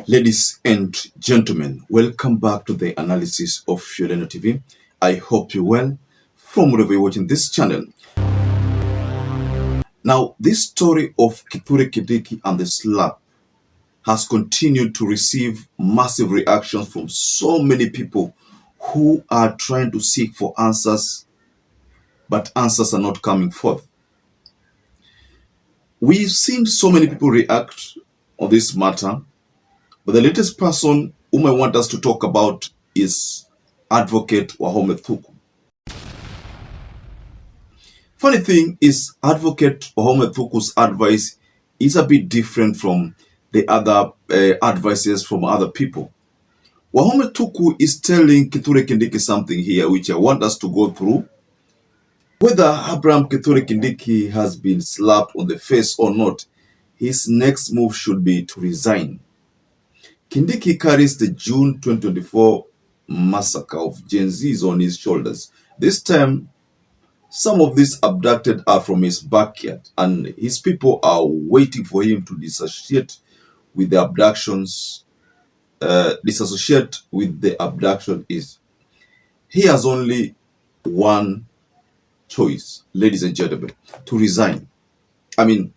Ladies and gentlemen, welcome back to the analysis of YOLENO TV. I hope you're well from wherever you're watching this channel. Now, this story of KITHURE Kindiki and the slap has continued to receive massive reactions from so many people who are trying to seek for answers, but answers are not coming forth. We've seen so many people react on this matter, but the latest person whom I want us to talk about is Advocate WAHOME THUKU. Funny thing is, Advocate WAHOME THUKU's advice is a bit different from the other advices from other people. WAHOME THUKU is telling KITHURE Kindiki something here which I want us to go through. Whether Abraham KITHURE Kindiki has been slapped on the face or not, his next move should be to resign. Kindiki carries the June 2024 massacre of Gen Zs on his shoulders. This time, some of these abducted are from his backyard, and his people are waiting for him to disassociate with the abductions. Disassociate with the abduction is he has only one choice, ladies and gentlemen, to resign. I mean,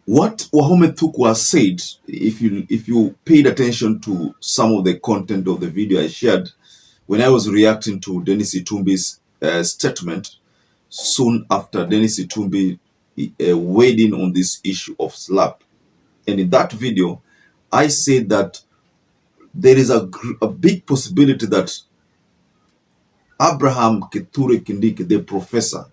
what WAHOME THUKU has said, if you paid attention to some of the content of the video I shared when I was reacting to Dennis Itumbi's statement soon after Dennis Itumbi weighed in on this issue of slap. And in that video, I said that there is a big possibility that Abraham KITHURE Kindiki, the professor,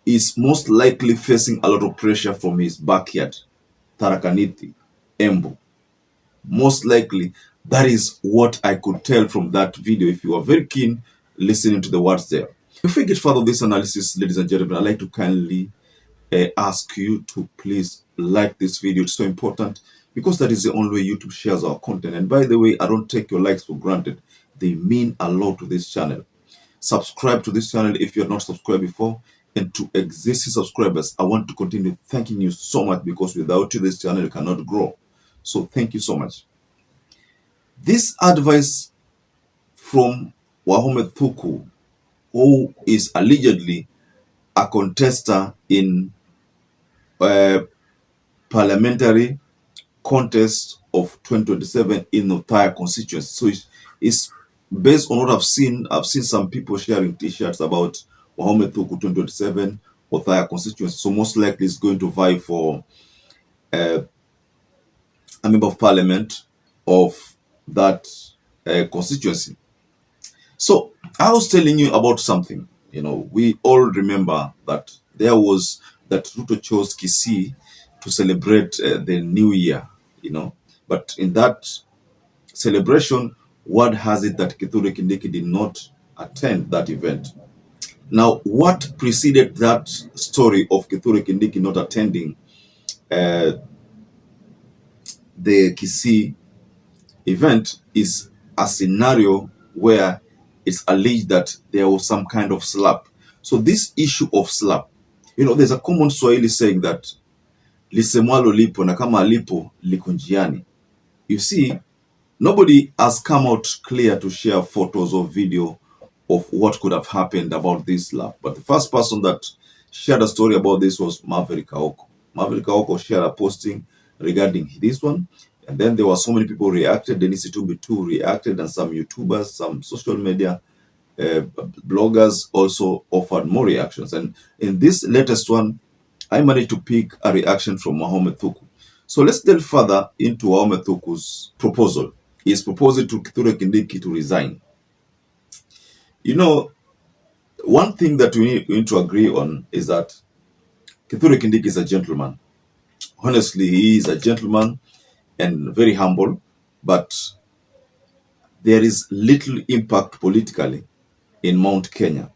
is most likely facing a lot of pressure from his backyard, Tarakaniti, Embu. Most likely, that is what I could tell from that video. If you are very keen listening to the words there. Before we get further this analysis, ladies and gentlemen, I'd like to kindly ask you to please like this video. It's so important because that is the only way YouTube shares our content. And by the way, I don't take your likes for granted. They mean a lot to this channel. Subscribe to this channel if you are not subscribed before. And to existing subscribers, I want to continue thanking you so much because without you, this channel cannot grow. So thank you so much. This advice from WAHOME THUKU, who is allegedly a contestant in parliamentary contest of 2027 in Othaya constituency. So it's based on what I've seen. I've seen some people sharing t-shirts about WAHOME THUKU 2027 Othaya constituency. So most likely it's going to vie for a member of parliament of that constituency. So I was telling you about something. You know, we all remember that there was that Ruto chose Kisii to celebrate the new year, you know. But in that celebration, word has it that KITHURE Kindiki did not attend that event. Now, what preceded that story of KITHURE Kindiki not attending the Kisii event is a scenario where it's alleged that there was some kind of slap. So this issue of slap, you know, there's a common Swahili saying that lisemwalo lipo na kama lipo liko njiani. You see, nobody has come out clear to share photos or video of what could have happened about this slap. But the first person that shared a story about this was Maverick Aoko. Maverick Aoko shared a posting regarding this one. And then there were so many people reacted. Dennis Itumbi too reacted, and some YouTubers, some social media bloggers also offered more reactions. And in this latest one, I managed to pick a reaction from WAHOME THUKU. So let's delve further into WAHOME THUKU's proposal. He is proposing to KITHURE Kindiki to resign. You know, one thing that we need to agree on is that KITHURE Kindiki is a gentleman. Honestly, he is a gentleman and very humble, but there is little impact politically in Mount Kenya.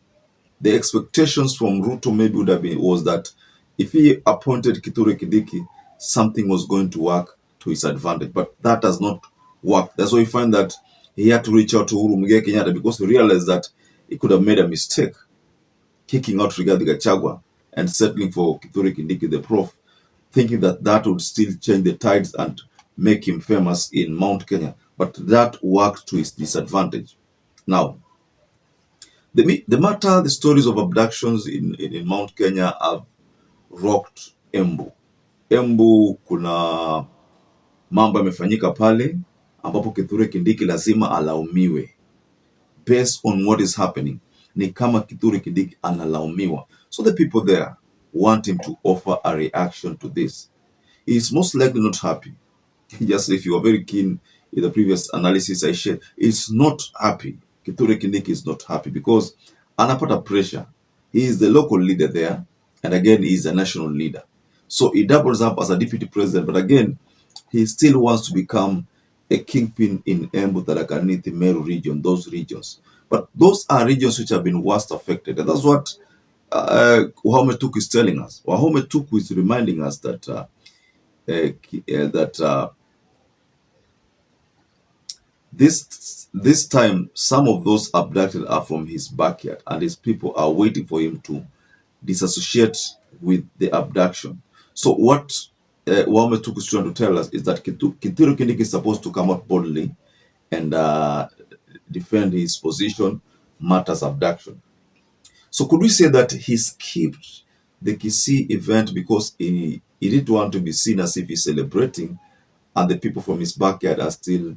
The expectations from Ruto maybe would have been was that if he appointed KITHURE Kindiki, something was going to work to his advantage, but that has not worked. That's why we find that he had to reach out to Uhuru Muigai Kenyatta because he realized that he could have made a mistake kicking out Rigathi Gachagua and settling for KITHURE Kindiki, the prof, thinking that that would still change the tides and make him famous in Mount Kenya, but that worked to his disadvantage. Now, the stories of abductions in Mount Kenya have rocked Embu. Embu kuna mambo yamefanyika pale ambapo Kithure Kindiki lazima alaumiwe. Based on what is happening, ni kama Kithure Kindiki analaumiwa. So the people there want him to offer a reaction to this. He is most likely not happy. Just if you are very keen in the previous analysis I shared, it's not happy. Kithure Kindiki is not happy because anapata pressure. He is the local leader there, and again, he is a national leader. So he doubles up as a deputy president, but again, he still wants to become a kingpin in Embu, Tharaka Nithi, Meru region, those regions. But those are regions which have been worst affected. And that's what WAHOME THUKU is telling us. WAHOME THUKU is reminding us that this time, some of those abducted are from his backyard, and his people are waiting for him to disassociate with the abduction. So what WAHOME THUKU is trying to tell us is that Kithure Kindiki is supposed to come out boldly and defend his position, matters abduction. So could we say that he skipped the Kisii event because he didn't want to be seen as if he's celebrating, and the people from his backyard are still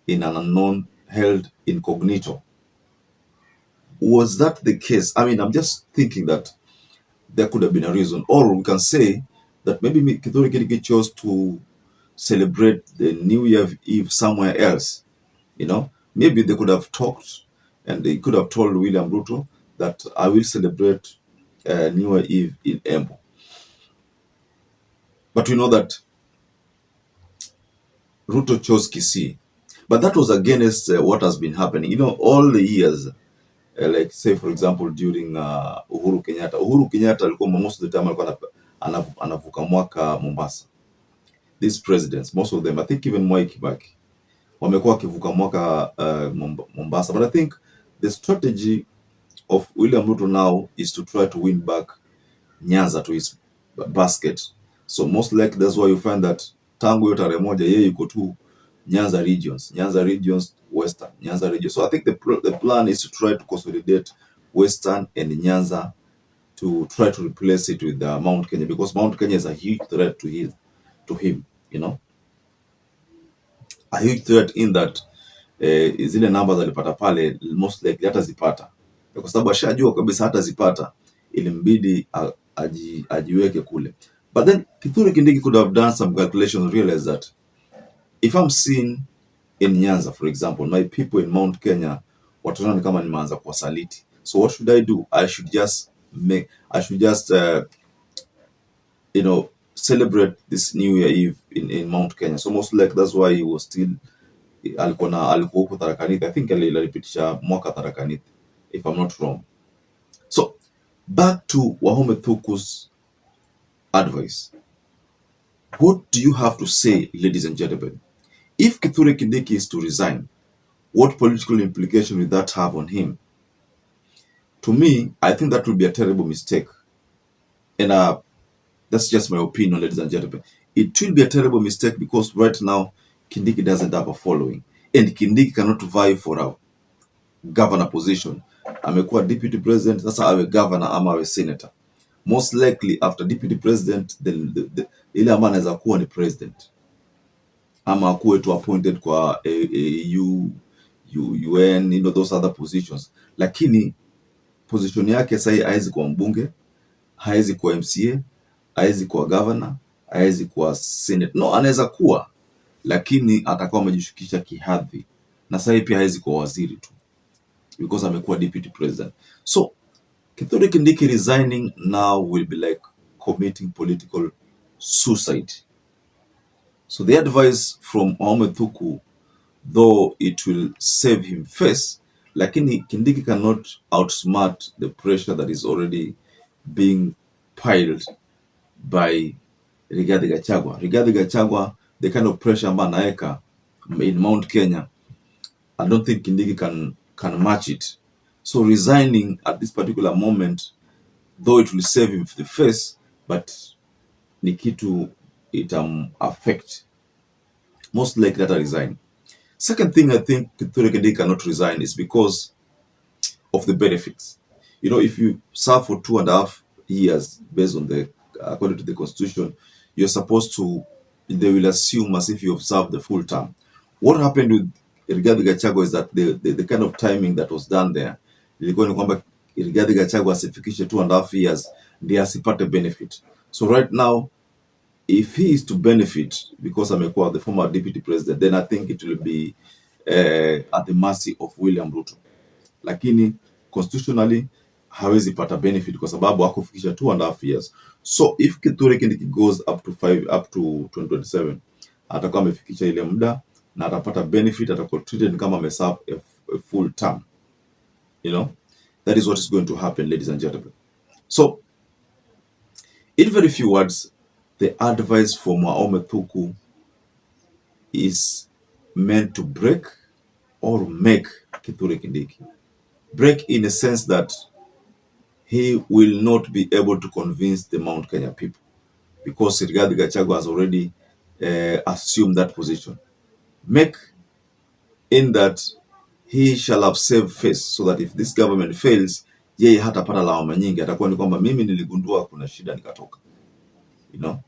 in an unknown, held incognito? Was that the case? I mean, I'm just thinking that there could have been a reason. Or we can say that maybe Kithure Kindiki chose to celebrate the New Year Eve somewhere else. You know, maybe they could have talked and they could have told William Ruto that I will celebrate New Year Eve in Embu. But we know that Ruto chose Kisii. But that was against what has been happening. You know, all the years, like say for example during Uhuru Kenyatta alikuwa most of the time alikuwa anavuka mwaka Mombasa. These presidents, most of them, I think even Mwai Kibaki, wamekuwa wakivuka mwaka Mombasa. But I think the strategy of William Ruto now is to try to win back Nyanza to his basket. So most likely that's why you find that tangu hiyo tarehe moja yeye yuko tu Nyanza regions, Western, Nyanza region. So I think the plan is to try to consolidate Western and Nyanza to try to replace it with Mount Kenya, because Mount Kenya is a huge threat to him, you know. A huge threat in that zile numbers alipata pale most likely hatazipata. Kwa sababu ashajua kabisa hatazipata, ilimbidi ajiweke kule. But then Kithure Kindiki could have done some calculations, realize that if I'm seen in Nyanza, for example, my people in Mount Kenya wataona kama nimeanza kuwasaliti. So what should I do? I should just celebrate this New Year Eve in Mount Kenya. So most like that's why he was still alikuwa huko Tharaka Nithi. I think alipitisha mwaka Tharaka Nithi, if I'm not wrong. So back to WAHOME THUKU's advice. What do you have to say, ladies and gentlemen? If Kithure Kindiki is to resign, what political implication will that have on him? To me, I think that would be a terrible mistake. And that's just my opinion, ladies and gentlemen. It will be a terrible mistake because right now, Kindiki doesn't have a following. And Kindiki cannot vie for a governor position. Amekuwa deputy president, sasa awe governor ama awe senator. Most likely, after deputy president, ile ama anaweza kuwa ni president. Ama akuwe tu appointed kwa UN, those other positions. Lakini position yake sasa haiwezi kuwa mbunge, haiwezi kuwa MCA, haiwezi kuwa governor, haiwezi kuwa senate. No, anaweza kuwa, lakini atakuwa amejishukisha kihadhi. Na sasa pia haiwezi kuwa waziri tu, because amekuwa deputy president. So Kithure Kindiki resigning now will be like committing political suicide. So the advice from WAHOME THUKU, though it will save him face, lakini Kindiki cannot outsmart the pressure that is already being piled by Rigathi Gachagua. Rigathi Gachagua, the kind of pressure ambayo anaweka in Mount Kenya, I don't think Kindiki can match it. So resigning at this particular moment, though it will save him the face, but ni kitu itam affect most likely that resign. Second thing I think Kithure Kindiki cannot resign is because of the benefits. You know, if you serve for 2.5 years based on the according to the constitution, you're supposed to, they will assume as if you have served the full term. What happened with Rigathi Gachagua is that the kind of timing that was done there, ilikuwa ni kwamba Rigathi Gachagua asifikishe 2.5 years ndiye asipate benefit. So right now, if he is to benefit because amekuwa the former deputy president, then I think it will be at the mercy of William Ruto. Lakini constitutionally hawezi pata benefit kwa sababu hakufikisha 2.5 years. So if Kithure Kindiki goes up to 2027, atakuwa amefikisha ile muda na atapata benefit, atakuwa treated kama ameserve a full term. You know, that is what is going to happen, ladies and gentlemen. So in very few words, the advice from WAHOME THUKU is meant to break or make Kithure Kindiki. Break in a sense that he will not be able to convince the Mount Kenya people because Rigathi Gachagua has already assumed that position. Make in that he shall have saved face so that if this government fails, yeye hatapata lawama nyingi, atakuwa ni kwamba mimi niligundua kuna shida nikatoka. You know,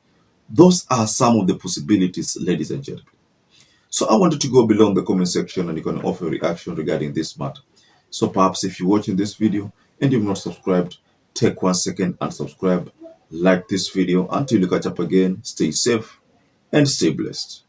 those are some of the possibilities, ladies and gentlemen. So I wanted to go below in the comment section and you can offer a reaction regarding this matter. So perhaps if you're watching this video and you've not subscribed, take 1 second and subscribe, like this video. Until you catch up again, stay safe and stay blessed.